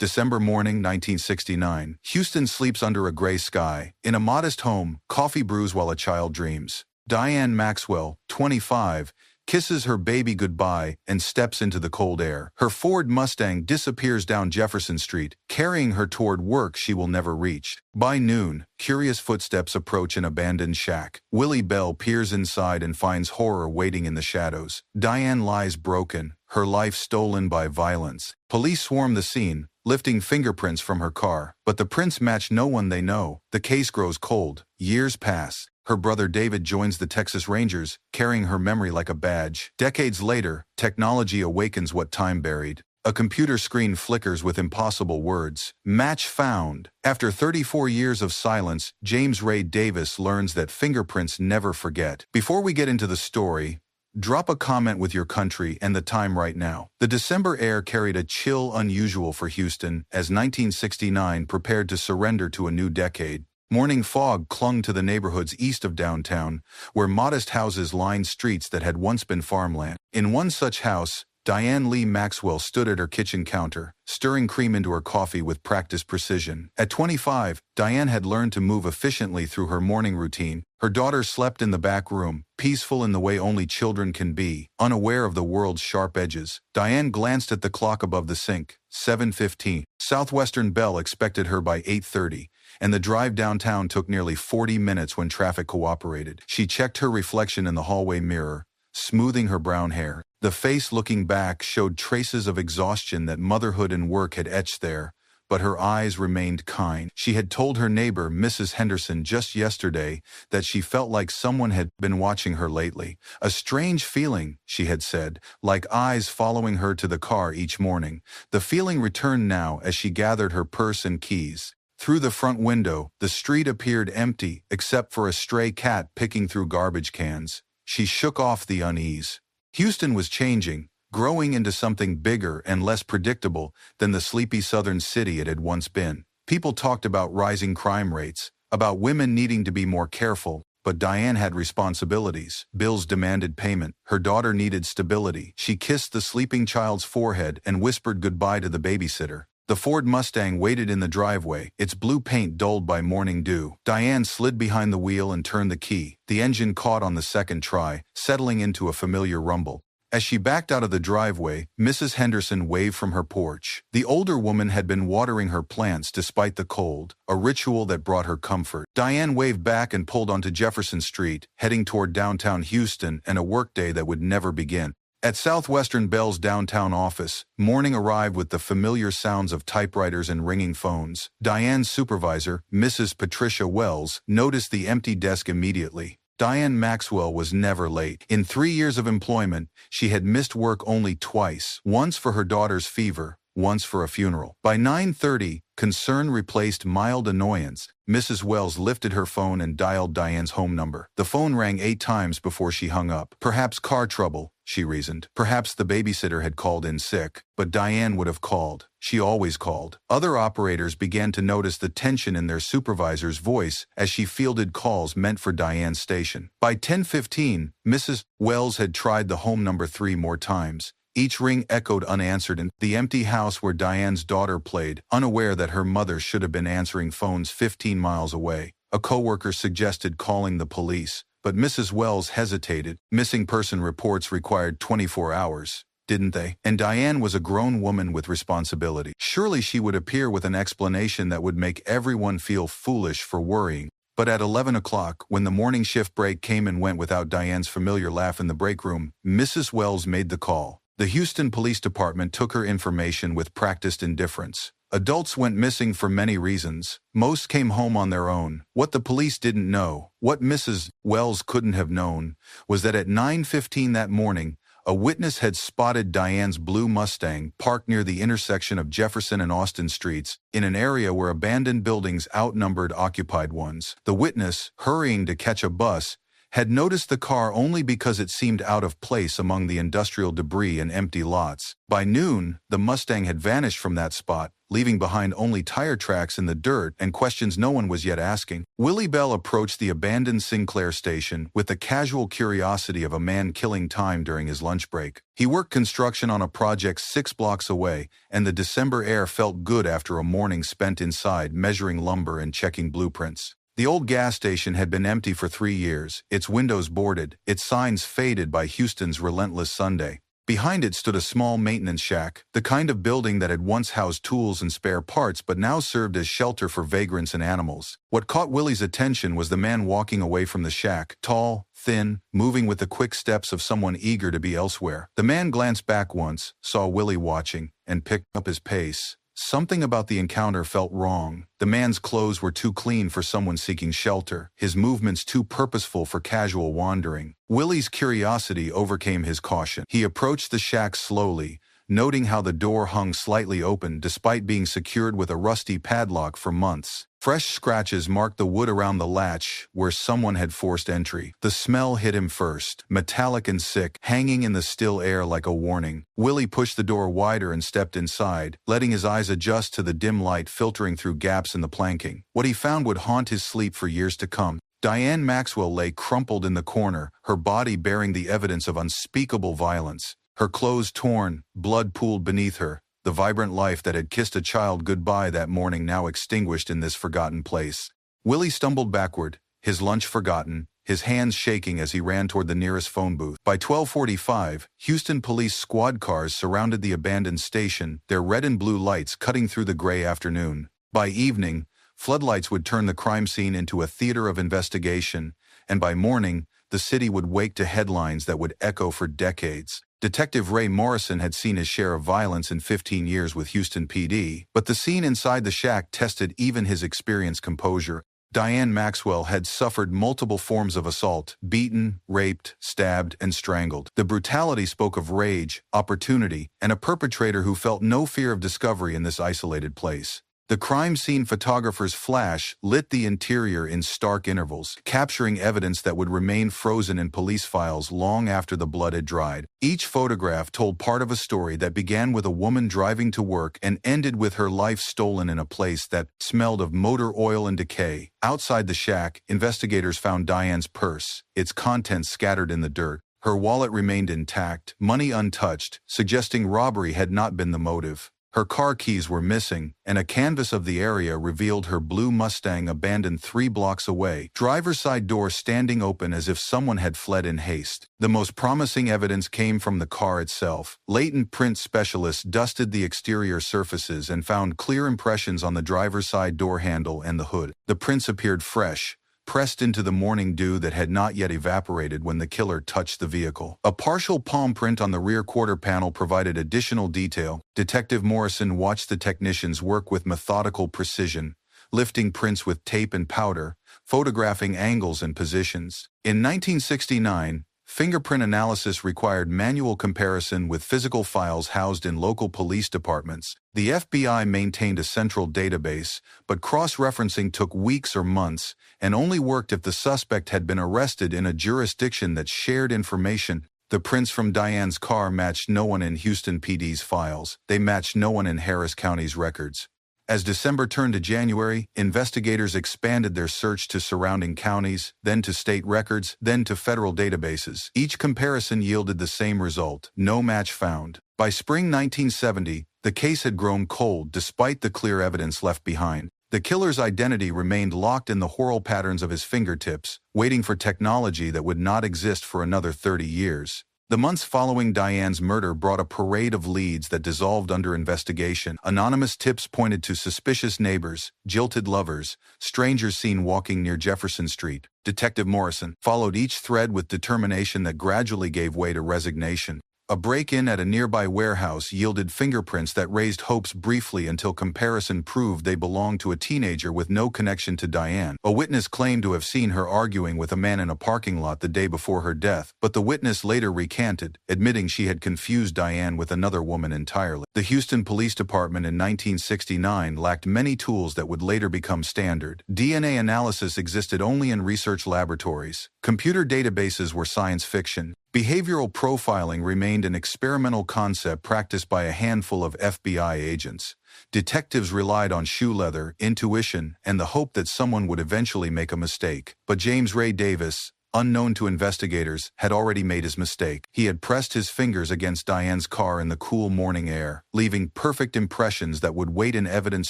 December morning, 1969. Houston sleeps under a gray sky. In a modest home, coffee brews while a child dreams. Diane Maxwell, 25, kisses her baby goodbye and steps into the cold air. Her Ford Mustang disappears down Jefferson Street, carrying her toward work she will never reach. By noon, curious footsteps approach an abandoned shack. Willie Bell peers inside and finds horror waiting in the shadows. Diane lies broken, her life stolen by violence. Police swarm the scene, lifting fingerprints from her car, but the prints match no one they know. The case grows cold. Years pass. Her brother David joins the Texas Rangers, carrying her memory like a badge. Decades later, technology awakens what time buried. A computer screen flickers with impossible words. Match found. After 34 years of silence, James Ray Davis learns that fingerprints never forget. Before we get into the story, drop a comment with your country and the time right now. The December air carried a chill unusual for Houston as 1969 prepared to surrender to a new decade. Morning fog clung to the neighborhoods east of downtown, where modest houses lined streets that had once been farmland. In one such house, Diane Lee Maxwell stood at her kitchen counter, stirring cream into her coffee with practiced precision. At 25, Diane had learned to move efficiently through her morning routine. Her daughter slept in the back room, peaceful in the way only children can be, unaware of the world's sharp edges. Diane glanced at the clock above the sink. 7:15. Southwestern Bell expected her by 8:30. And the drive downtown took nearly 40 minutes when traffic cooperated. She checked her reflection in the hallway mirror, smoothing her brown hair. The face looking back showed traces of exhaustion that motherhood and work had etched there, but her eyes remained kind. She had told her neighbor, Mrs. Henderson, just yesterday that she felt like someone had been watching her lately. A strange feeling, she had said, like eyes following her to the car each morning. The feeling returned now as she gathered her purse and keys. Through the front window, the street appeared empty, except for a stray cat picking through garbage cans. She shook off the unease. Houston was changing, growing into something bigger and less predictable than the sleepy southern city it had once been. People talked about rising crime rates, about women needing to be more careful, but Diane had responsibilities. Bills demanded payment. Her daughter needed stability. She kissed the sleeping child's forehead and whispered goodbye to the babysitter. The Ford Mustang waited in the driveway, its blue paint dulled by morning dew. Diane slid behind the wheel and turned the key. The engine caught on the second try, settling into a familiar rumble. As she backed out of the driveway, Mrs. Henderson waved from her porch. The older woman had been watering her plants despite the cold, a ritual that brought her comfort. Diane waved back and pulled onto Jefferson Street, heading toward downtown Houston and a workday that would never begin. At Southwestern Bell's downtown office, morning arrived with the familiar sounds of typewriters and ringing phones. Diane's supervisor, Mrs. Patricia Wells, noticed the empty desk immediately. Diane Maxwell was never late. In 3 years of employment, she had missed work only twice, once for her daughter's fever, once for a funeral. By 9:30, concern replaced mild annoyance. Mrs. Wells lifted her phone and dialed Diane's home number. The phone rang 8 times before she hung up. Perhaps car trouble, she reasoned. Perhaps the babysitter had called in sick, but Diane would have called. She always called. Other operators began to notice the tension in their supervisor's voice as she fielded calls meant for Diane's station. By 10:15, Mrs. Wells had tried the home number 3 more times. Each ring echoed unanswered in the empty house where Diane's daughter played, unaware that her mother should have been answering phones 15 miles away. A coworker suggested calling the police, but Mrs. Wells hesitated. Missing person reports required 24 hours, didn't they? And Diane was a grown woman with responsibility. Surely she would appear with an explanation that would make everyone feel foolish for worrying. But at 11 o'clock, when the morning shift break came and went without Diane's familiar laugh in the break room, Mrs. Wells made the call. The Houston Police Department took her information with practiced indifference. Adults went missing for many reasons. Most came home on their own. What the police didn't know, what Mrs. Wells couldn't have known, was that at 9:15 that morning, a witness had spotted Diane's blue Mustang parked near the intersection of Jefferson and Austin Streets, in an area where abandoned buildings outnumbered occupied ones. The witness, hurrying to catch a bus, had noticed the car only because it seemed out of place among the industrial debris and empty lots. By noon, the Mustang had vanished from that spot, leaving behind only tire tracks in the dirt and questions no one was yet asking. Willie Bell approached the abandoned Sinclair station with the casual curiosity of a man killing time during his lunch break. He worked construction on a project 6 blocks away, and the December air felt good after a morning spent inside measuring lumber and checking blueprints. The old gas station had been empty for 3 years, its windows boarded, its signs faded by Houston's relentless Sunday. Behind it stood a small maintenance shack, the kind of building that had once housed tools and spare parts but now served as shelter for vagrants and animals. What caught Willie's attention was the man walking away from the shack, tall, thin, moving with the quick steps of someone eager to be elsewhere. The man glanced back once, saw Willie watching, and picked up his pace. Something about the encounter felt wrong. The man's clothes were too clean for someone seeking shelter, his movements too purposeful for casual wandering. Willie's curiosity overcame his caution. He approached the shack slowly, noting how the door hung slightly open despite being secured with a rusty padlock for months. Fresh scratches marked the wood around the latch where someone had forced entry. The smell hit him first, metallic and sick, hanging in the still air like a warning. Willie pushed the door wider and stepped inside, letting his eyes adjust to the dim light filtering through gaps in the planking. What he found would haunt his sleep for years to come. Diane Maxwell lay crumpled in the corner, her body bearing the evidence of unspeakable violence. Her clothes torn, blood pooled beneath her, the vibrant life that had kissed a child goodbye that morning now extinguished in this forgotten place. Willie stumbled backward, his lunch forgotten, his hands shaking as he ran toward the nearest phone booth. By 12:45, Houston police squad cars surrounded the abandoned station, their red and blue lights cutting through the gray afternoon. By evening, floodlights would turn the crime scene into a theater of investigation, and by morning, the city would wake to headlines that would echo for decades. Detective Ray Morrison had seen his share of violence in 15 years with Houston PD, but the scene inside the shack tested even his experienced composure. Diane Maxwell had suffered multiple forms of assault, beaten, raped, stabbed, and strangled. The brutality spoke of rage, opportunity, and a perpetrator who felt no fear of discovery in this isolated place. The crime scene photographer's flash lit the interior in stark intervals, capturing evidence that would remain frozen in police files long after the blood had dried. Each photograph told part of a story that began with a woman driving to work and ended with her life stolen in a place that smelled of motor oil and decay. Outside the shack, investigators found Diane's purse, its contents scattered in the dirt. Her wallet remained intact, money untouched, suggesting robbery had not been the motive. Her car keys were missing, and a canvas of the area revealed her blue Mustang abandoned 3 blocks away, driver's side door standing open as if someone had fled in haste. The most promising evidence came from the car itself. Latent print specialists dusted the exterior surfaces and found clear impressions on the driver's side door handle and the hood. The prints appeared fresh, pressed into the morning dew that had not yet evaporated when the killer touched the vehicle. A partial palm print on the rear quarter panel provided additional detail. Detective Morrison watched the technicians work with methodical precision, lifting prints with tape and powder, photographing angles and positions. In 1969, fingerprint analysis required manual comparison with physical files housed in local police departments. The FBI maintained a central database, but cross-referencing took weeks or months, and only worked if the suspect had been arrested in a jurisdiction that shared information. The prints from Diane's car matched no one in Houston PD's files. They matched no one in Harris County's records. As December turned to January, investigators expanded their search to surrounding counties, then to state records, then to federal databases. Each comparison yielded the same result: no match found. By spring 1970, the case had grown cold despite the clear evidence left behind. The killer's identity remained locked in the whorl patterns of his fingertips, waiting for technology that would not exist for another 30 years. The months following Diane's murder brought a parade of leads that dissolved under investigation. Anonymous tips pointed to suspicious neighbors, jilted lovers, strangers seen walking near Jefferson Street. Detective Morrison followed each thread with determination that gradually gave way to resignation. A break-in at a nearby warehouse yielded fingerprints that raised hopes briefly until comparison proved they belonged to a teenager with no connection to Diane. A witness claimed to have seen her arguing with a man in a parking lot the day before her death, but the witness later recanted, admitting she had confused Diane with another woman entirely. The Houston Police Department in 1969 lacked many tools that would later become standard. DNA analysis existed only in research laboratories. Computer databases were science fiction. Behavioral profiling remained an experimental concept practiced by a handful of FBI agents. Detectives relied on shoe leather, intuition, and the hope that someone would eventually make a mistake. But James Ray Davis, unknown to investigators, had already made his mistake. He had pressed his fingers against Diane's car in the cool morning air, leaving perfect impressions that would wait in evidence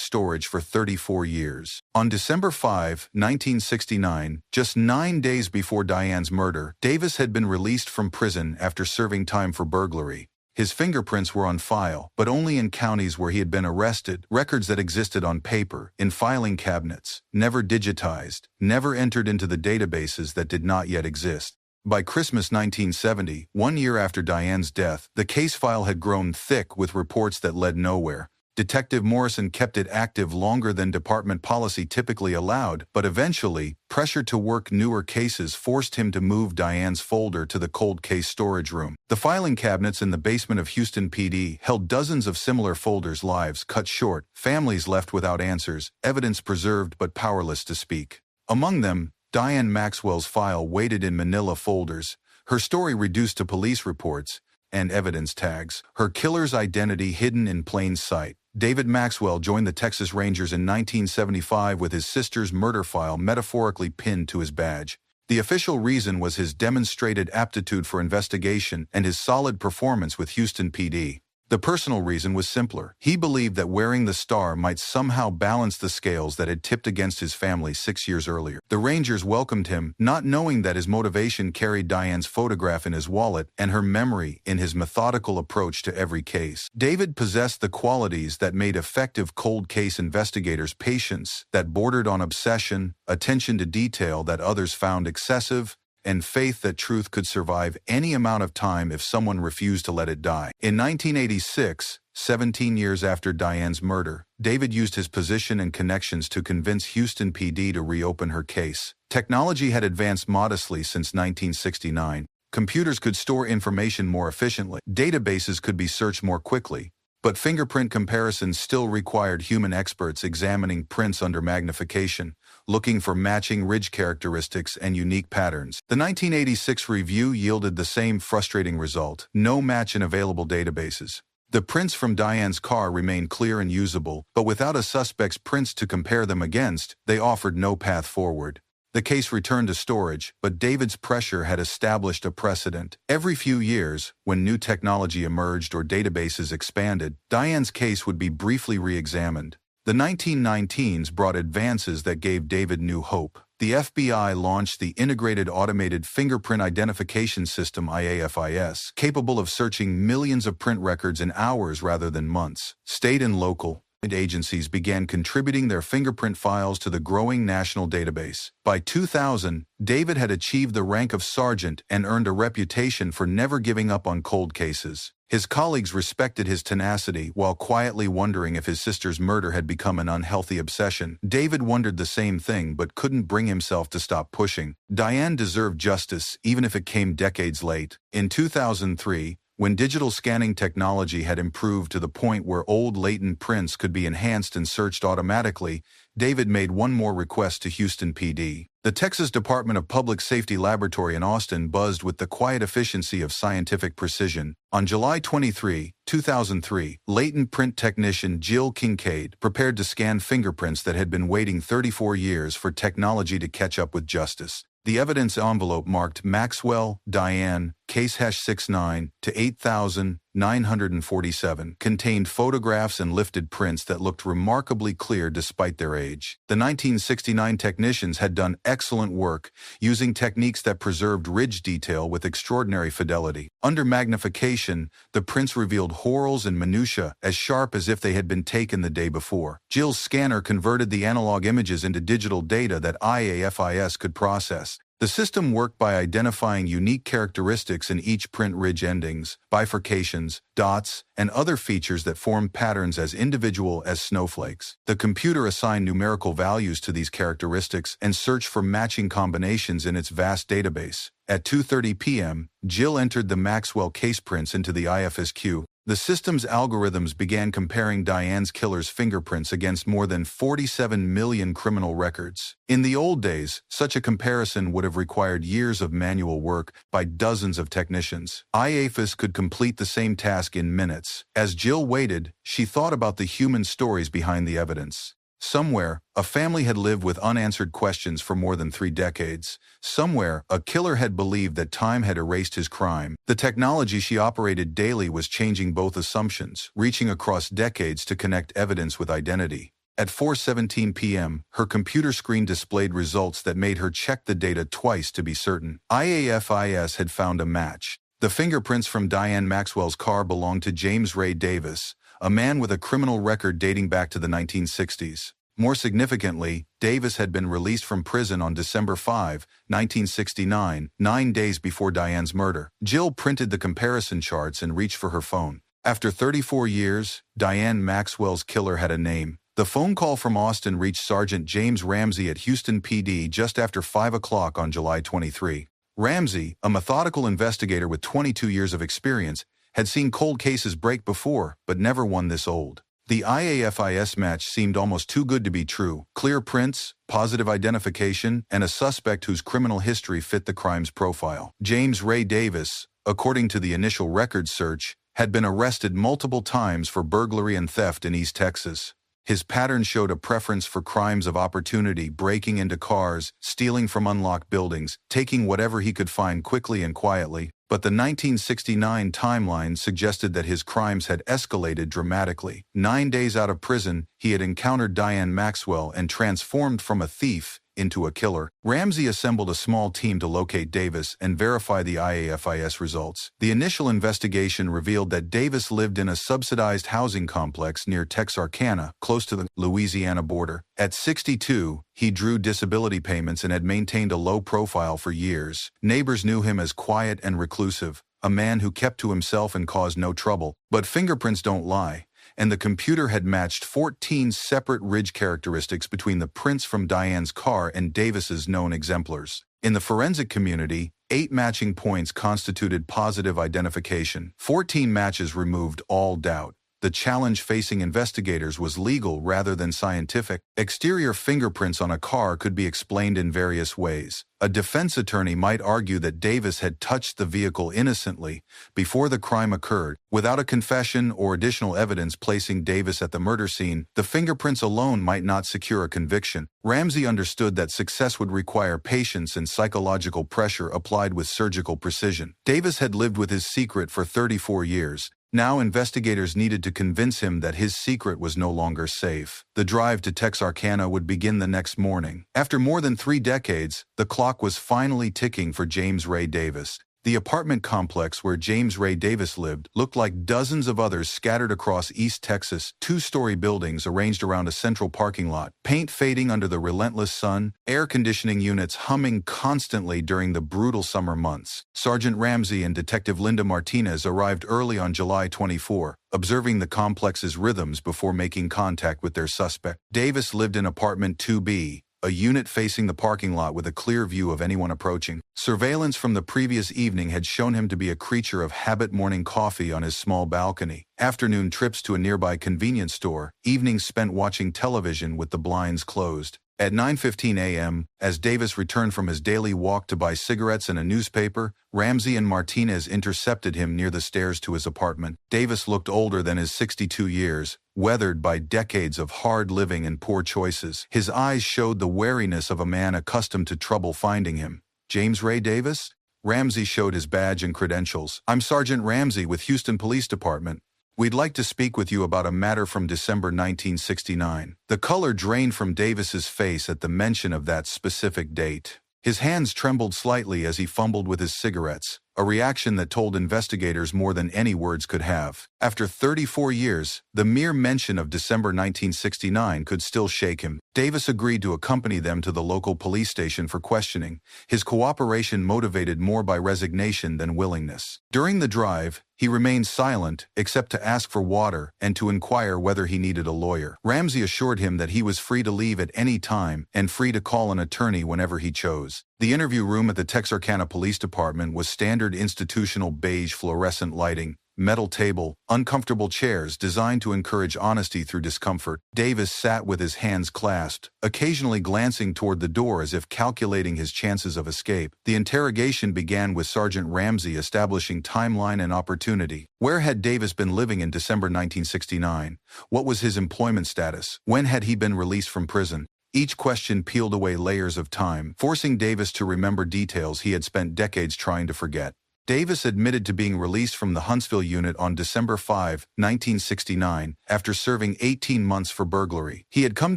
storage for 34 years. On December 5, 1969, just 9 days before Diane's murder, Davis had been released from prison after serving time for burglary. His fingerprints were on file, but only in counties where he had been arrested, records that existed on paper, in filing cabinets, never digitized, never entered into the databases that did not yet exist. By Christmas 1970, 1 year after Diane's death, the case file had grown thick with reports that led nowhere. Detective Morrison kept it active longer than department policy typically allowed, but eventually, pressure to work newer cases forced him to move Diane's folder to the cold case storage room. The filing cabinets in the basement of Houston PD held dozens of similar folders, lives cut short, families left without answers, evidence preserved but powerless to speak. Among them, Diane Maxwell's file waited in manila folders, her story reduced to police reports and evidence tags, her killer's identity hidden in plain sight. David Maxwell joined the Texas Rangers in 1975 with his sister's murder file metaphorically pinned to his badge. The official reason was his demonstrated aptitude for investigation and his solid performance with Houston PD. The personal reason was simpler. He believed that wearing the star might somehow balance the scales that had tipped against his family 6 years earlier. The Rangers welcomed him, not knowing that his motivation carried Diane's photograph in his wallet and her memory in his methodical approach to every case. David possessed the qualities that made effective cold case investigators: patience that bordered on obsession, attention to detail that others found excessive, and faith that truth could survive any amount of time if someone refused to let it die. In 1986, 17 years after Diane's murder, David used his position and connections to convince Houston PD to reopen her case. Technology had advanced modestly since 1969. Computers could store information more efficiently. Databases could be searched more quickly. But fingerprint comparisons still required human experts examining prints under magnification, looking for matching ridge characteristics and unique patterns. The 1986 review yielded the same frustrating result: no match in available databases. The prints from Diane's car remained clear and usable, but without a suspect's prints to compare them against, they offered no path forward. The case returned to storage, but David's pressure had established a precedent. Every few years, when new technology emerged or databases expanded, Diane's case would be briefly re-examined. The 1919s brought advances that gave David new hope. The FBI launched the Integrated Automated Fingerprint Identification System (IAFIS), capable of searching millions of print records in hours rather than months. State and local agencies began contributing their fingerprint files to the growing national database. By 2000, David had achieved the rank of sergeant and earned a reputation for never giving up on cold cases. His colleagues respected his tenacity while quietly wondering if his sister's murder had become an unhealthy obsession. David wondered the same thing but couldn't bring himself to stop pushing. Diane deserved justice, even if it came decades late. In 2003, when digital scanning technology had improved to the point where old latent prints could be enhanced and searched automatically, David made one more request to Houston PD. The Texas Department of Public Safety Laboratory in Austin buzzed with the quiet efficiency of scientific precision. On July 23, 2003, latent print technician Jill Kincaid prepared to scan fingerprints that had been waiting 34 years for technology to catch up with justice. The evidence envelope marked Maxwell, Diane, case #69 to 8,947 contained photographs and lifted prints that looked remarkably clear despite their age. The 1969 technicians had done excellent work, using techniques that preserved ridge detail with extraordinary fidelity. Under magnification, the prints revealed whorls and minutiae as sharp as if they had been taken the day before. Jill's scanner converted the analog images into digital data that IAFIS could process. The system worked by identifying unique characteristics in each print: ridge endings, bifurcations, dots, and other features that form patterns as individual as snowflakes. The computer assigned numerical values to these characteristics and searched for matching combinations in its vast database. At 2:30 p.m., Jill entered the Maxwell case prints into the IFSQ. The system's algorithms began comparing Diane's killer's fingerprints against more than 47 million criminal records. In the old days, such a comparison would have required years of manual work by dozens of technicians. IAFIS could complete the same task in minutes. As Jill waited, she thought about the human stories behind the evidence. Somewhere, a family had lived with unanswered questions for more than 3 decades. Somewhere, a killer had believed that time had erased his crime. The technology she operated daily was changing both assumptions, reaching across decades to connect evidence with identity. At 4:17 p.m., her computer screen displayed results that made her check the data twice to be certain. IAFIS had found a match. The fingerprints from Diane Maxwell's car belonged to James Ray Davis, a man with a criminal record dating back to the 1960s. More significantly, Davis had been released from prison on December 5, 1969, 9 days before Diane's murder. Jill printed the comparison charts and reached for her phone. After 34 years, Diane Maxwell's killer had a name. The phone call from Austin reached Sergeant James Ramsey at Houston PD just after 5 o'clock on July 23. Ramsey, a methodical investigator with 22 years of experience, had seen cold cases break before, but never one this old. The IAFIS match seemed almost too good to be true. Clear prints, positive identification, and a suspect whose criminal history fit the crime's profile. James Ray Davis, according to the initial record search, had been arrested multiple times for burglary and theft in East Texas. His pattern showed a preference for crimes of opportunity: breaking into cars, stealing from unlocked buildings, taking whatever he could find quickly and quietly. But the 1969 timeline suggested that his crimes had escalated dramatically. 9 days out of prison, he had encountered Diane Maxwell and transformed from a thief into a killer. Ramsey assembled a small team to locate Davis and verify the IAFIS results. The initial investigation revealed that Davis lived in a subsidized housing complex near Texarkana, close to the Louisiana border. At 62, he drew disability payments and had maintained a low profile for years. Neighbors knew him as quiet and reclusive, a man who kept to himself and caused no trouble. But fingerprints don't lie, and the computer had matched 14 separate ridge characteristics between the prints from Diane's car and Davis's known exemplars. In the forensic community, 8 matching points constituted positive identification. 14 matches removed all doubt. The challenge facing investigators was legal rather than scientific. Exterior fingerprints on a car could be explained in various ways. A defense attorney might argue that Davis had touched the vehicle innocently before the crime occurred. Without a confession or additional evidence placing Davis at the murder scene, the fingerprints alone might not secure a conviction. Ramsey understood that success would require patience and psychological pressure applied with surgical precision. Davis had lived with his secret for 34 years. Now investigators needed to convince him that his secret was no longer safe. The drive to Texarkana would begin the next morning. After more than 3 decades, the clock was finally ticking for James Ray Davis. The apartment complex where James Ray Davis lived looked like dozens of others scattered across East Texas, 2-story buildings arranged around a central parking lot, paint fading under the relentless sun, air conditioning units humming constantly during the brutal summer months. Sergeant Ramsey and Detective Linda Martinez arrived early on July 24, observing the complex's rhythms before making contact with their suspect. Davis lived in apartment 2B, a unit facing the parking lot with a clear view of anyone approaching. Surveillance from the previous evening had shown him to be a creature of habit: morning coffee on his small balcony, afternoon trips to a nearby convenience store, evenings spent watching television with the blinds closed. At 9:15 a.m., as Davis returned from his daily walk to buy cigarettes and a newspaper, Ramsey and Martinez intercepted him near the stairs to his apartment. Davis looked older than his 62 years, weathered by decades of hard living and poor choices. His eyes showed the wariness of a man accustomed to trouble finding him. James Ray Davis? Ramsey showed his badge and credentials. "I'm Sergeant Ramsey with Houston Police Department. We'd like to speak with you about a matter from December 1969. The color drained from Davis's face at the mention of that specific date. His hands trembled slightly as he fumbled with his cigarettes. a reaction that told investigators more than any words could have. After 34 years, the mere mention of December 1969 could still shake him. Davis agreed to accompany them to the local police station for questioning, his cooperation motivated more by resignation than willingness. During the drive, he remained silent, except to ask for water and to inquire whether he needed a lawyer. Ramsey assured him that he was free to leave at any time and free to call an attorney whenever he chose. The interview room at the Texarkana Police Department was standard institutional beige fluorescent lighting, metal table, uncomfortable chairs designed to encourage honesty through discomfort. Davis sat with his hands clasped, occasionally glancing toward the door as if calculating his chances of escape. The interrogation began with Sergeant Ramsey establishing timeline and opportunity. Where had Davis been living in December 1969? What was his employment status? When had he been released from prison? Each question peeled away layers of time, forcing Davis to remember details he had spent decades trying to forget. Davis admitted to being released from the Huntsville unit on December 5, 1969, after serving 18 months for burglary. He had come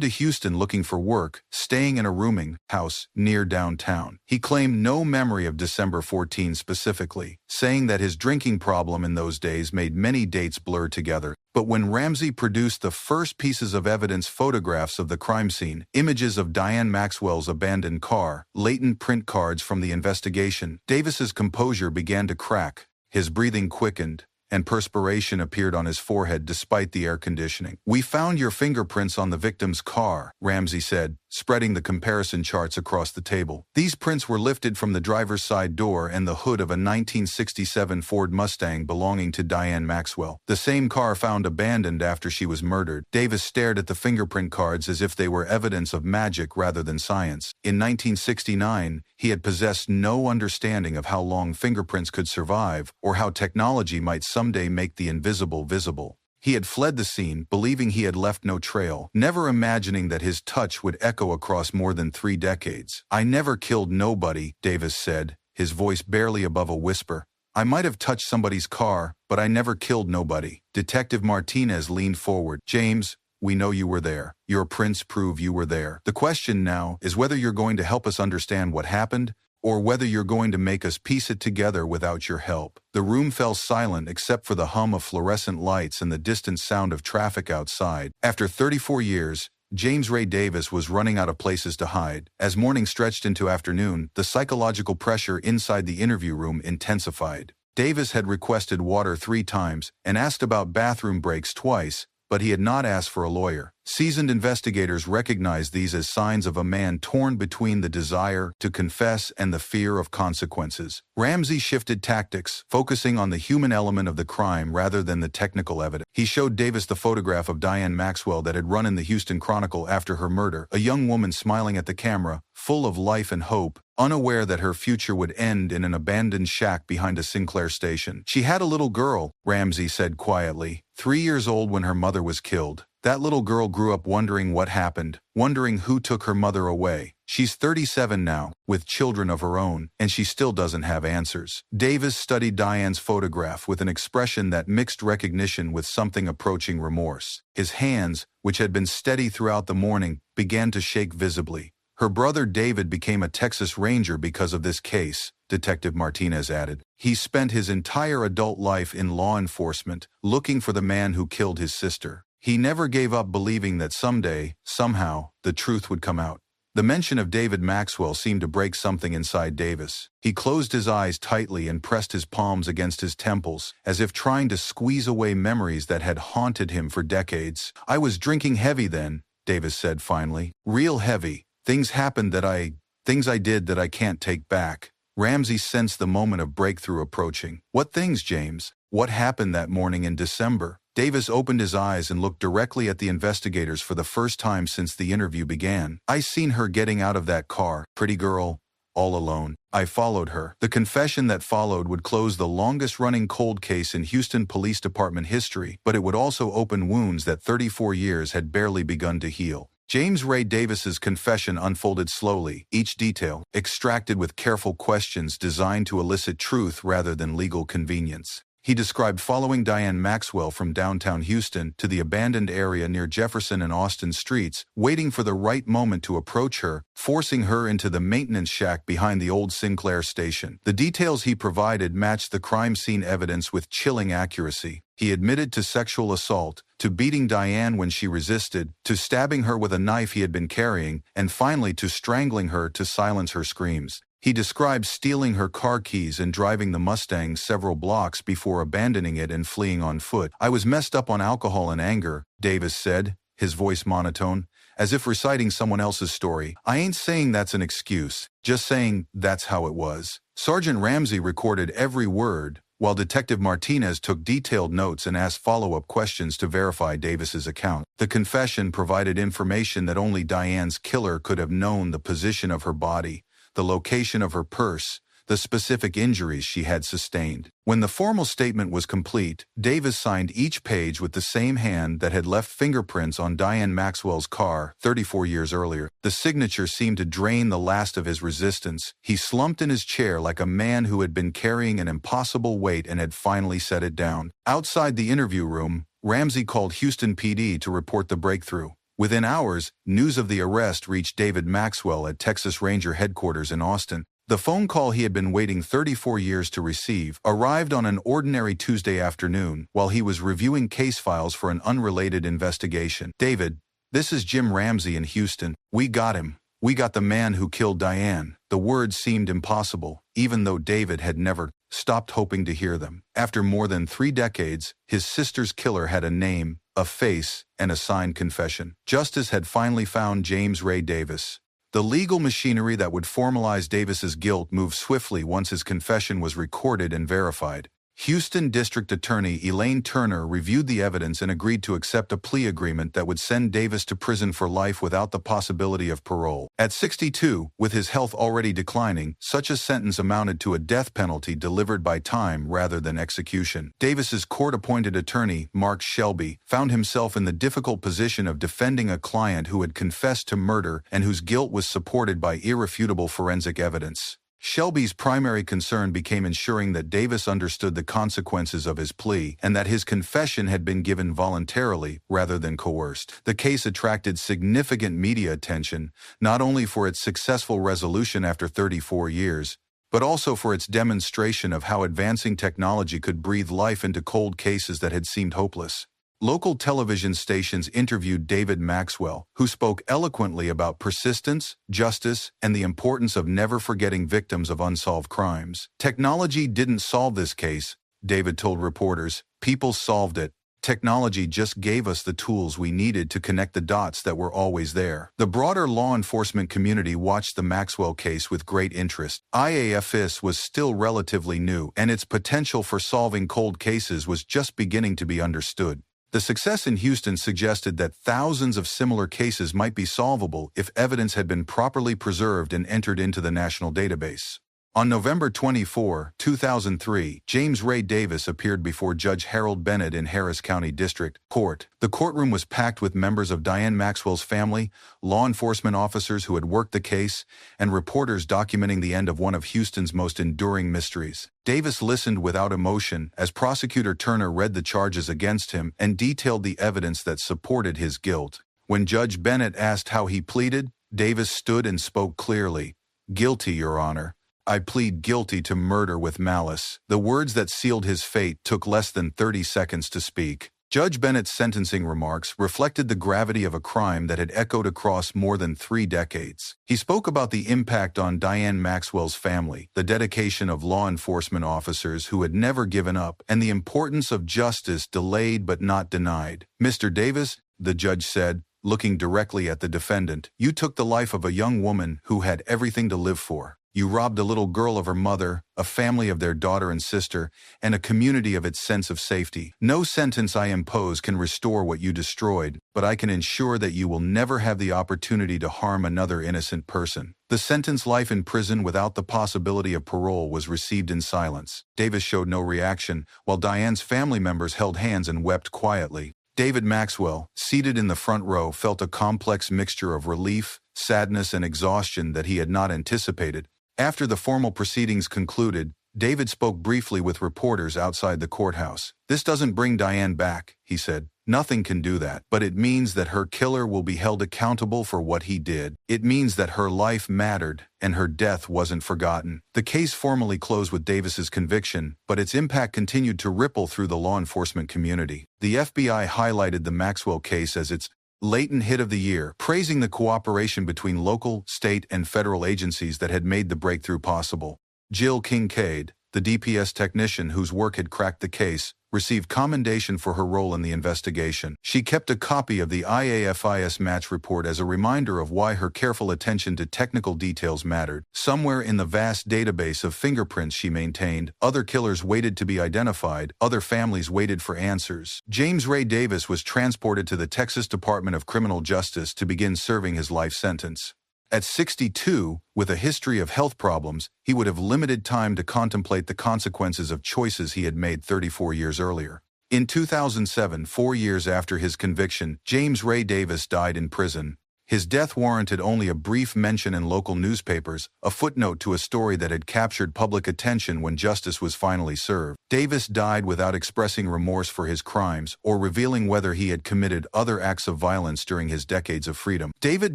to Houston looking for work, staying in a rooming house near downtown. He claimed no memory of December 14 specifically, saying that his drinking problem in those days made many dates blur together. But when Ramsey produced the first pieces of evidence, photographs of the crime scene, images of Diane Maxwell's abandoned car, latent print cards from the investigation, Davis's composure began to crack, his breathing quickened, and perspiration appeared on his forehead despite the air conditioning. "We found your fingerprints on the victim's car," Ramsey said, spreading the comparison charts across the table. These prints were lifted from the driver's side door and the hood of a 1967 Ford Mustang belonging to Diane Maxwell, the same car found abandoned after she was murdered. Davis stared at the fingerprint cards as if they were evidence of magic rather than science. In 1969, he had possessed no understanding of how long fingerprints could survive or how technology might someday make the invisible visible. He had fled the scene, believing he had left no trail, never imagining that his touch would echo across more than 3 decades. "I never killed nobody," Davis said, his voice barely above a whisper. "I might have touched somebody's car, but I never killed nobody." Detective Martinez leaned forward. "James, we know you were there. Your prints prove you were there. The question now is whether you're going to help us understand what happened, or whether you're going to make us piece it together without your help." The room fell silent except for the hum of fluorescent lights and the distant sound of traffic outside. After 34 years, James Ray Davis was running out of places to hide. As morning stretched into afternoon, the psychological pressure inside the interview room intensified. Davis had requested water 3 times and asked about bathroom breaks twice, but he had not asked for a lawyer. Seasoned investigators recognized these as signs of a man torn between the desire to confess and the fear of consequences. Ramsey shifted tactics, focusing on the human element of the crime rather than the technical evidence. He showed Davis the photograph of Diane Maxwell that had run in the Houston Chronicle after her murder, a young woman smiling at the camera, full of life and hope, unaware that her future would end in an abandoned shack behind a Sinclair station. "She had a little girl," Ramsey said quietly, 3 years old when her mother was killed. That little girl grew up wondering what happened, wondering who took her mother away. She's 37 now, with children of her own, and she still doesn't have answers." Davis studied Diane's photograph with an expression that mixed recognition with something approaching remorse. His hands, which had been steady throughout the morning, began to shake visibly. "Her brother David became a Texas Ranger because of this case," Detective Martinez added. "He spent his entire adult life in law enforcement, looking for the man who killed his sister. He never gave up believing that someday, somehow, the truth would come out." The mention of David Maxwell seemed to break something inside Davis. He closed his eyes tightly and pressed his palms against his temples, as if trying to squeeze away memories that had haunted him for decades. "I was drinking heavy then," Davis said finally. "Real heavy. Things I did that I can't take back." Ramsey sensed the moment of breakthrough approaching. "What things, James? What happened that morning in December?" Davis opened his eyes and looked directly at the investigators for the first time since the interview began. "I seen her getting out of that car, pretty girl, all alone. I followed her." The confession that followed would close the longest-running cold case in Houston Police Department history, but it would also open wounds that 34 years had barely begun to heal. James Ray Davis's confession unfolded slowly, each detail extracted with careful questions designed to elicit truth rather than legal convenience. He described following Diane Maxwell from downtown Houston to the abandoned area near Jefferson and Austin streets, waiting for the right moment to approach her, forcing her into the maintenance shack behind the old Sinclair station. The details he provided matched the crime scene evidence with chilling accuracy. He admitted to sexual assault, to beating Diane when she resisted, to stabbing her with a knife he had been carrying, and finally to strangling her to silence her screams. He described stealing her car keys and driving the Mustang several blocks before abandoning it and fleeing on foot. "I was messed up on alcohol and anger," Davis said, his voice monotone, as if reciting someone else's story. "I ain't saying that's an excuse, just saying that's how it was." Sergeant Ramsey recorded every word, while Detective Martinez took detailed notes and asked follow-up questions to verify Davis's account. The confession provided information that only Diane's killer could have known: the position of her body, the location of her purse, the specific injuries she had sustained. When the formal statement was complete, Davis signed each page with the same hand that had left fingerprints on Diane Maxwell's car 34 years earlier. The signature seemed to drain the last of his resistance. He slumped in his chair like a man who had been carrying an impossible weight and had finally set it down. Outside the interview room, Ramsey called Houston PD to report the breakthrough. Within hours, news of the arrest reached David Maxwell at Texas Ranger headquarters in Austin. The phone call he had been waiting 34 years to receive arrived on an ordinary Tuesday afternoon while he was reviewing case files for an unrelated investigation. "David, this is Jim Ramsey in Houston. We got him. We got the man who killed Diane." The words seemed impossible, even though David had never stopped hoping to hear them. After more than 3 decades, his sister's killer had a name, a face, and a signed confession. Justice had finally found James Ray Davis. The legal machinery that would formalize Davis's guilt moved swiftly once his confession was recorded and verified. Houston District Attorney Elaine Turner reviewed the evidence and agreed to accept a plea agreement that would send Davis to prison for life without the possibility of parole. At 62, with his health already declining, such a sentence amounted to a death penalty delivered by time rather than execution. Davis's court-appointed attorney, Mark Shelby, found himself in the difficult position of defending a client who had confessed to murder and whose guilt was supported by irrefutable forensic evidence. Shelby's primary concern became ensuring that Davis understood the consequences of his plea and that his confession had been given voluntarily rather than coerced. The case attracted significant media attention, not only for its successful resolution after 34 years, but also for its demonstration of how advancing technology could breathe life into cold cases that had seemed hopeless. Local television stations interviewed David Maxwell, who spoke eloquently about persistence, justice, and the importance of never forgetting victims of unsolved crimes. "Technology didn't solve this case," David told reporters. "People solved it. Technology just gave us the tools we needed to connect the dots that were always there." The broader law enforcement community watched the Maxwell case with great interest. IAFIS was still relatively new, and its potential for solving cold cases was just beginning to be understood. The success in Houston suggested that thousands of similar cases might be solvable if evidence had been properly preserved and entered into the national database. On November 24, 2003, James Ray Davis appeared before Judge Harold Bennett in Harris County District Court. The courtroom was packed with members of Diane Maxwell's family, law enforcement officers who had worked the case, and reporters documenting the end of one of Houston's most enduring mysteries. Davis listened without emotion as Prosecutor Turner read the charges against him and detailed the evidence that supported his guilt. When Judge Bennett asked how he pleaded, Davis stood and spoke clearly. "Guilty, Your Honor. I plead guilty to murder with malice." The words that sealed his fate took less than 30 seconds to speak. Judge Bennett's sentencing remarks reflected the gravity of a crime that had echoed across more than 3 decades. He spoke about the impact on Diane Maxwell's family, the dedication of law enforcement officers who had never given up, and the importance of justice delayed but not denied. "Mr. Davis," the judge said, looking directly at the defendant, "you took the life of a young woman who had everything to live for. You robbed a little girl of her mother, a family of their daughter and sister, and a community of its sense of safety. No sentence I impose can restore what you destroyed, but I can ensure that you will never have the opportunity to harm another innocent person." The sentence, life in prison without the possibility of parole, was received in silence. Davis showed no reaction, while Diane's family members held hands and wept quietly. David Maxwell, seated in the front row, felt a complex mixture of relief, sadness, and exhaustion that he had not anticipated. After the formal proceedings concluded, David spoke briefly with reporters outside the courthouse. "This doesn't bring Diane back," he said. "Nothing can do that. But it means that her killer will be held accountable for what he did. It means that her life mattered and her death wasn't forgotten." The case formally closed with Davis's conviction, but its impact continued to ripple through the law enforcement community. The FBI highlighted the Maxwell case as its latent hit of the year, praising the cooperation between local, state, and federal agencies that had made the breakthrough possible. Jill Kincaid, the DPS technician whose work had cracked the case, received commendation for her role in the investigation. She kept a copy of the IAFIS match report as a reminder of why her careful attention to technical details mattered. Somewhere in the vast database of fingerprints she maintained, other killers waited to be identified, other families waited for answers. James Ray Davis was transported to the Texas Department of Criminal Justice to begin serving his life sentence. At 62, with a history of health problems, he would have limited time to contemplate the consequences of choices he had made 34 years earlier. In 2007, 4 years after his conviction, James Ray Davis died in prison. His death warranted only a brief mention in local newspapers, a footnote to a story that had captured public attention when justice was finally served. Davis died without expressing remorse for his crimes or revealing whether he had committed other acts of violence during his decades of freedom. David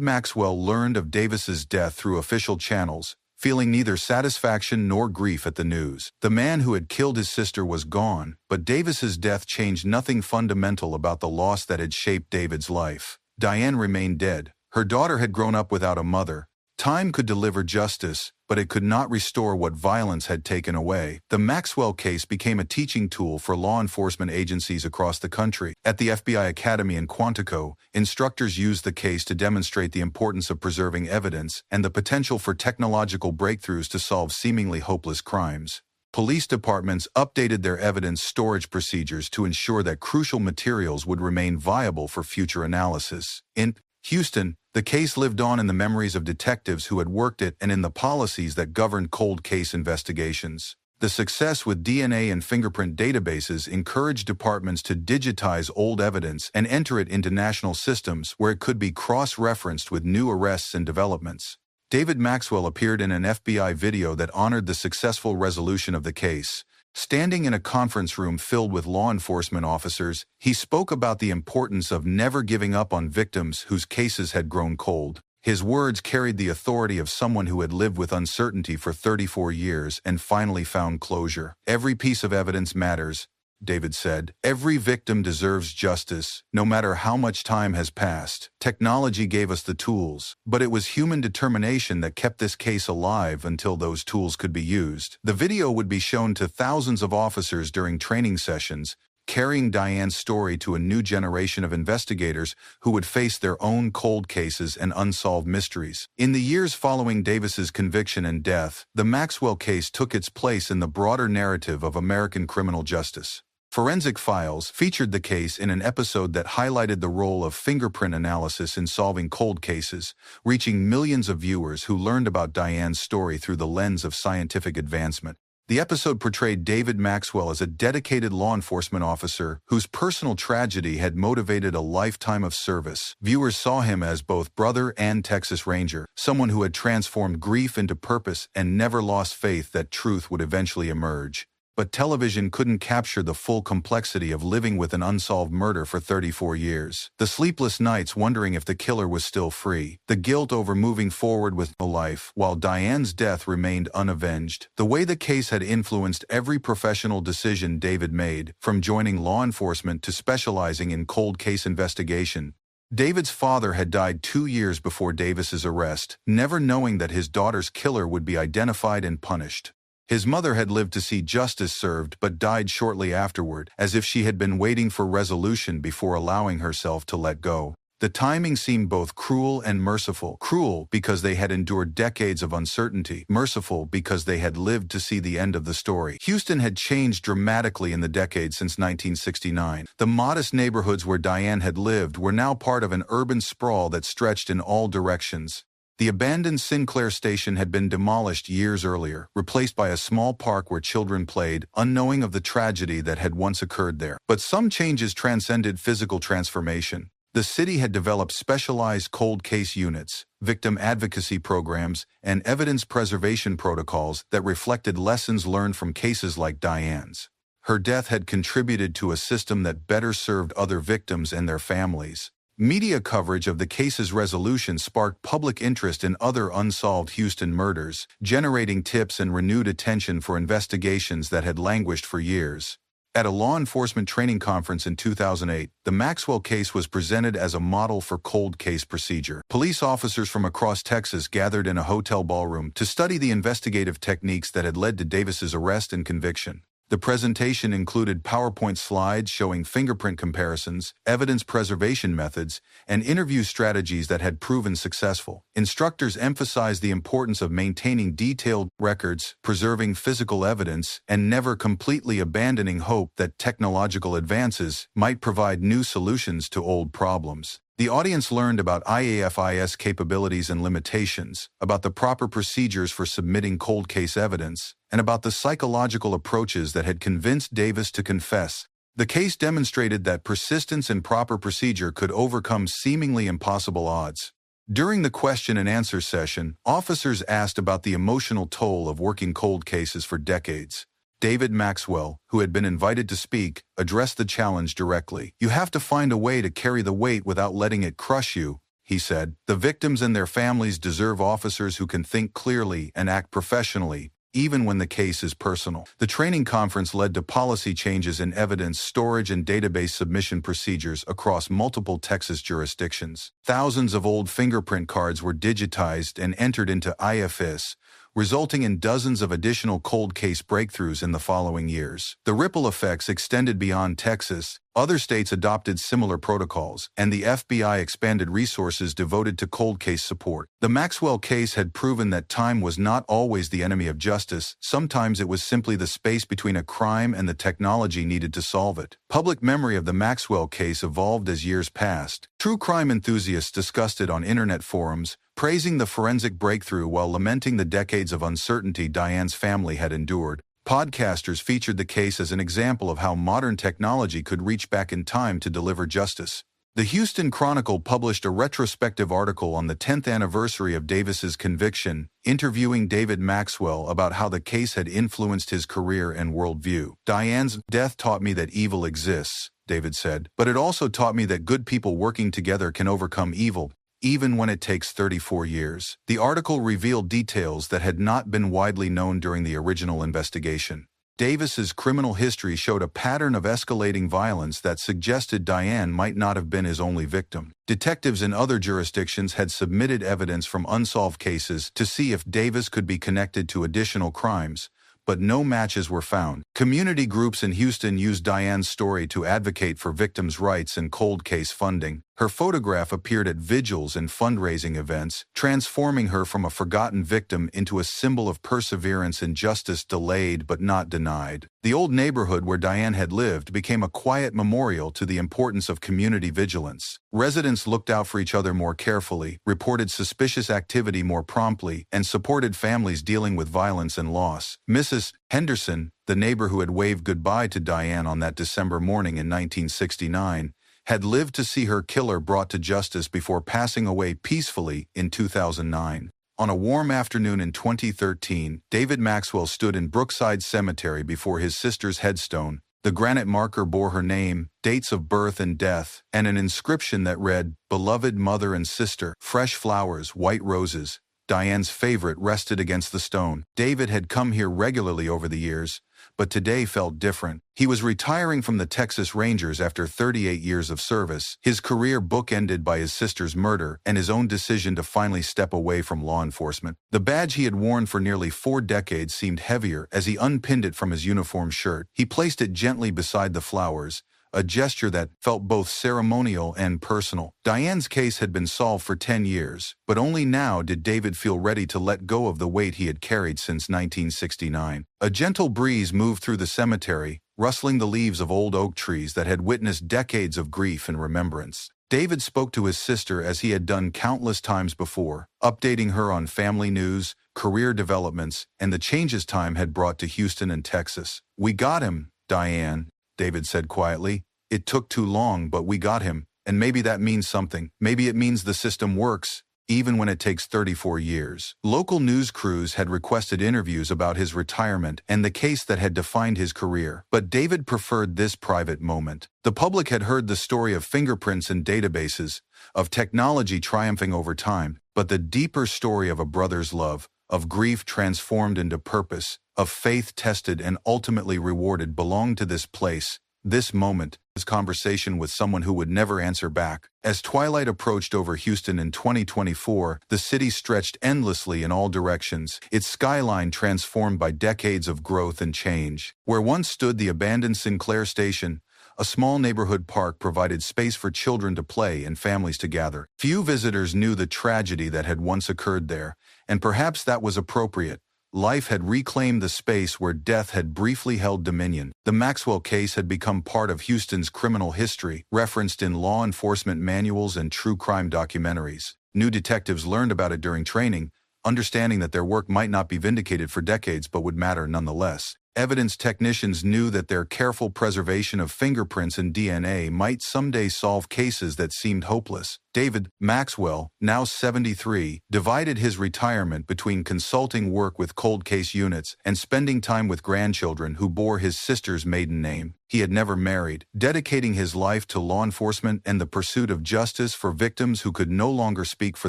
Maxwell learned of Davis's death through official channels, feeling neither satisfaction nor grief at the news. The man who had killed his sister was gone, but Davis's death changed nothing fundamental about the loss that had shaped David's life. Diane remained dead. Her daughter had grown up without a mother. Time could deliver justice, but it could not restore what violence had taken away. The Maxwell case became a teaching tool for law enforcement agencies across the country. At the FBI Academy in Quantico, instructors used the case to demonstrate the importance of preserving evidence and the potential for technological breakthroughs to solve seemingly hopeless crimes. Police departments updated their evidence storage procedures to ensure that crucial materials would remain viable for future analysis. In Houston, the case lived on in the memories of detectives who had worked it and in the policies that governed cold case investigations. The success with DNA and fingerprint databases encouraged departments to digitize old evidence and enter it into national systems where it could be cross-referenced with new arrests and developments. David Maxwell appeared in an FBI video that honored the successful resolution of the case. Standing in a conference room filled with law enforcement officers, he spoke about the importance of never giving up on victims whose cases had grown cold. His words carried the authority of someone who had lived with uncertainty for 34 years and finally found closure. "Every piece of evidence matters," David said. "Every victim deserves justice, no matter how much time has passed. Technology gave us the tools, but it was human determination that kept this case alive until those tools could be used." The video would be shown to thousands of officers during training sessions, carrying Diane's story to a new generation of investigators who would face their own cold cases and unsolved mysteries. In the years following Davis's conviction and death, the Maxwell case took its place in the broader narrative of American criminal justice. Forensic Files featured the case in an episode that highlighted the role of fingerprint analysis in solving cold cases, reaching millions of viewers who learned about Diane's story through the lens of scientific advancement. The episode portrayed David Maxwell as a dedicated law enforcement officer whose personal tragedy had motivated a lifetime of service. Viewers saw him as both brother and Texas Ranger, someone who had transformed grief into purpose and never lost faith that truth would eventually emerge. But television couldn't capture the full complexity of living with an unsolved murder for 34 years. The sleepless nights wondering if the killer was still free. The guilt over moving forward with no life, while Diane's death remained unavenged. The way the case had influenced every professional decision David made, from joining law enforcement to specializing in cold case investigation. David's father had died 2 years before Davis's arrest, never knowing that his daughter's killer would be identified and punished. His mother had lived to see justice served but died shortly afterward, as if she had been waiting for resolution before allowing herself to let go. The timing seemed both cruel and merciful. Cruel because they had endured decades of uncertainty, merciful because they had lived to see the end of the story. Houston had changed dramatically in the decades since 1969. The modest neighborhoods where Diane had lived were now part of an urban sprawl that stretched in all directions. The abandoned Sinclair station had been demolished years earlier, replaced by a small park where children played, unknowing of the tragedy that had once occurred there. But some changes transcended physical transformation. The city had developed specialized cold case units, victim advocacy programs, and evidence preservation protocols that reflected lessons learned from cases like Diane's. Her death had contributed to a system that better served other victims and their families. Media coverage of the case's resolution sparked public interest in other unsolved Houston murders, generating tips and renewed attention for investigations that had languished for years. At a law enforcement training conference in 2008, the Maxwell case was presented as a model for cold case procedure. Police officers from across Texas gathered in a hotel ballroom to study the investigative techniques that had led to Davis's arrest and conviction. The presentation included PowerPoint slides showing fingerprint comparisons, evidence preservation methods, and interview strategies that had proven successful. Instructors emphasized the importance of maintaining detailed records, preserving physical evidence, and never completely abandoning hope that technological advances might provide new solutions to old problems. The audience learned about IAFI's capabilities and limitations, about the proper procedures for submitting cold case evidence, and about the psychological approaches that had convinced Davis to confess. The case demonstrated that persistence and proper procedure could overcome seemingly impossible odds. During the question and answer session, officers asked about the emotional toll of working cold cases for decades. David Maxwell, who had been invited to speak, addressed the challenge directly. "You have to find a way to carry the weight without letting it crush you," he said. "The victims and their families deserve officers who can think clearly and act professionally, even when the case is personal." The training conference led to policy changes in evidence storage and database submission procedures across multiple Texas jurisdictions. Thousands of old fingerprint cards were digitized and entered into IFIS, resulting in dozens of additional cold case breakthroughs in the following years. The ripple effects extended beyond Texas. Other states adopted similar protocols, and the FBI expanded resources devoted to cold case support. The Maxwell case had proven that time was not always the enemy of justice. Sometimes it was simply the space between a crime and the technology needed to solve it. Public memory of the Maxwell case evolved as years passed. True crime enthusiasts discussed it on internet forums, praising the forensic breakthrough while lamenting the decades of uncertainty Diane's family had endured. Podcasters featured the case as an example of how modern technology could reach back in time to deliver justice. The Houston Chronicle published a retrospective article on the 10th anniversary of Davis's conviction, interviewing David Maxwell about how the case had influenced his career and worldview. "Diane's death taught me that evil exists," David said, "but it also taught me that good people working together can overcome evil, even when it takes 34 years. The article revealed details that had not been widely known during the original investigation. Davis's criminal history showed a pattern of escalating violence that suggested Diane might not have been his only victim. Detectives in other jurisdictions had submitted evidence from unsolved cases to see if Davis could be connected to additional crimes, but no matches were found. Community groups in Houston used Diane's story to advocate for victims' rights and cold case funding. Her photograph appeared at vigils and fundraising events, transforming her from a forgotten victim into a symbol of perseverance and justice delayed but not denied. The old neighborhood where Diane had lived became a quiet memorial to the importance of community vigilance. Residents looked out for each other more carefully, reported suspicious activity more promptly, and supported families dealing with violence and loss. Mrs. Henderson, the neighbor who had waved goodbye to Diane on that December morning in 1969, had lived to see her killer brought to justice before passing away peacefully in 2009. On a warm afternoon in 2013, David Maxwell stood in Brookside Cemetery before his sister's headstone. The granite marker bore her name, dates of birth and death, and an inscription that read, "Beloved mother and sister." Fresh flowers, white roses, Diane's favorite, rested against the stone. David had come here regularly over the years, but today felt different. He was retiring from the Texas Rangers after 38 years of service, his career bookended by his sister's murder and his own decision to finally step away from law enforcement. The badge he had worn for nearly 4 decades seemed heavier as he unpinned it from his uniform shirt. He placed it gently beside the flowers, a gesture that felt both ceremonial and personal. Diane's case had been solved for 10 years, but only now did David feel ready to let go of the weight he had carried since 1969. A gentle breeze moved through the cemetery, rustling the leaves of old oak trees that had witnessed decades of grief and remembrance. David spoke to his sister as he had done countless times before, updating her on family news, career developments, and the changes time had brought to Houston and Texas. "We got him, Diane," David said quietly. "It took too long, but we got him." And maybe that means something. Maybe it means the system works, even when it takes 34 years. Local news crews had requested interviews about his retirement and the case that had defined his career. But David preferred this private moment. The public had heard the story of fingerprints and databases, of technology triumphing over time, but the deeper story of a brother's love, of grief transformed into purpose, of faith tested and ultimately rewarded belonged to this place, this moment, his conversation with someone who would never answer back. As twilight approached over Houston in 2024, the city stretched endlessly in all directions, its skyline transformed by decades of growth and change. Where once stood the abandoned Sinclair Station, a small neighborhood park provided space for children to play and families to gather. Few visitors knew the tragedy that had once occurred there, and perhaps that was appropriate. Life had reclaimed the space where death had briefly held dominion. The Maxwell case had become part of Houston's criminal history, referenced in law enforcement manuals and true crime documentaries. New detectives learned about it during training, understanding that their work might not be vindicated for decades but would matter nonetheless. Evidence technicians knew that their careful preservation of fingerprints and DNA might someday solve cases that seemed hopeless. David Maxwell, now 73, divided his retirement between consulting work with cold case units and spending time with grandchildren who bore his sister's maiden name. He had never married, dedicating his life to law enforcement and the pursuit of justice for victims who could no longer speak for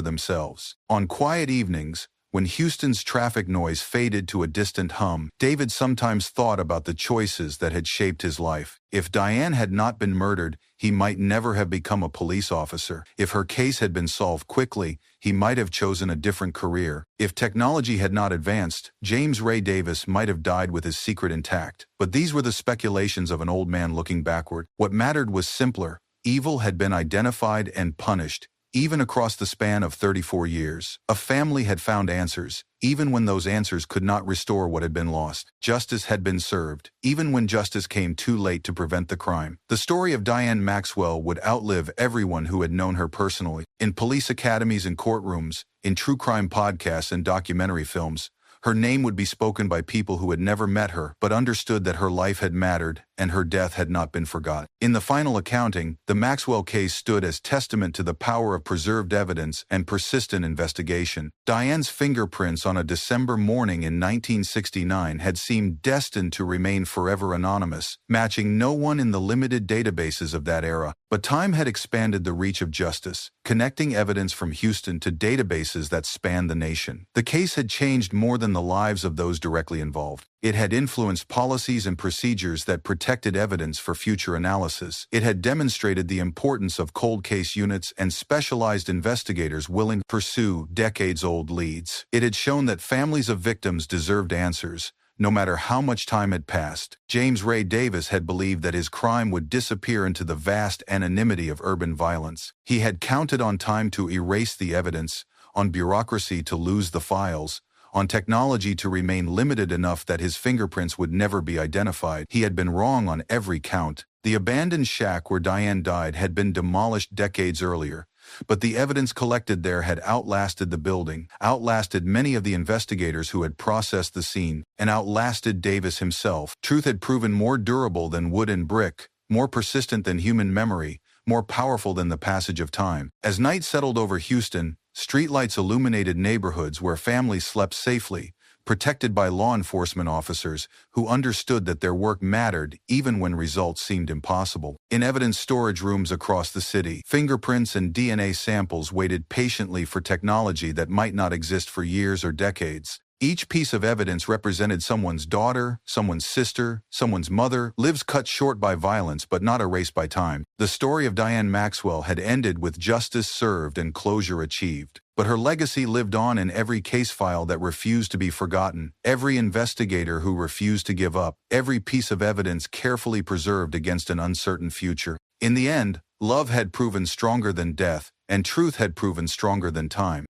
themselves. On quiet evenings, when Houston's traffic noise faded to a distant hum, David sometimes thought about the choices that had shaped his life. If Diane had not been murdered, he might never have become a police officer. If her case had been solved quickly, he might have chosen a different career. If technology had not advanced, James Ray Davis might have died with his secret intact. But these were the speculations of an old man looking backward. What mattered was simpler. Evil had been identified and punished, even across the span of 34 years. A family had found answers, even when those answers could not restore what had been lost. Justice had been served, even when justice came too late to prevent the crime. The story of Diane Maxwell would outlive everyone who had known her personally. In police academies and courtrooms, in true crime podcasts and documentary films, her name would be spoken by people who had never met her but understood that her life had mattered and her death had not been forgotten. In the final accounting, the Maxwell case stood as testament to the power of preserved evidence and persistent investigation. Diane's fingerprints on a December morning in 1969 had seemed destined to remain forever anonymous, matching no one in the limited databases of that era. But time had expanded the reach of justice, connecting evidence from Houston to databases that spanned the nation. The case had changed more than the lives of those directly involved. It had influenced policies and procedures that protected evidence for future analysis. It had demonstrated the importance of cold case units and specialized investigators willing to pursue decades-old leads. It had shown that families of victims deserved answers, no matter how much time had passed. James Ray Davis had believed that his crime would disappear into the vast anonymity of urban violence. He had counted on time to erase the evidence, on bureaucracy to lose the files, on technology to remain limited enough that his fingerprints would never be identified. He had been wrong on every count. The abandoned shack where Diane died had been demolished decades earlier, but the evidence collected there had outlasted the building, outlasted many of the investigators who had processed the scene, and outlasted Davis himself. Truth had proven more durable than wood and brick, more persistent than human memory, more powerful than the passage of time. As night settled over Houston, streetlights illuminated neighborhoods where families slept safely, protected by law enforcement officers who understood that their work mattered even when results seemed impossible. In evidence storage rooms across the city, fingerprints and DNA samples waited patiently for technology that might not exist for years or decades. Each piece of evidence represented someone's daughter, someone's sister, someone's mother, lives cut short by violence but not erased by time. The story of Diane Maxwell had ended with justice served and closure achieved. But her legacy lived on in every case file that refused to be forgotten, every investigator who refused to give up, every piece of evidence carefully preserved against an uncertain future. In the end, love had proven stronger than death, and truth had proven stronger than time.